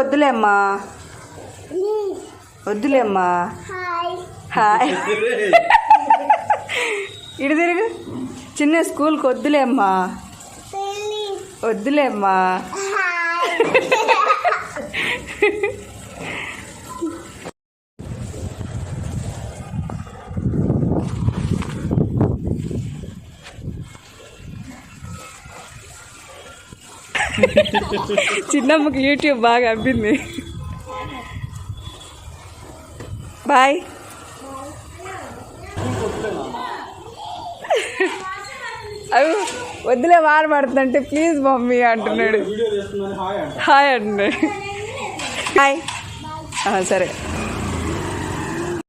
వద్దులేమ్మా, వద్దులేమ్మా. Hi. ఇటు తిరుగు. చిన్న స్కూల్కి వద్దులేమ్మా, వద్దులేమ్మా. చిన్నమ్మకి యూట్యూబ్ బాగా అబ్బింది. బాయ్. అవి వద్దులే వాన పడుతుందంటే ప్లీజ్ మమ్మీ అంటున్నాడు. హాయ్ అంటున్నాడు. హాయ్. సరే.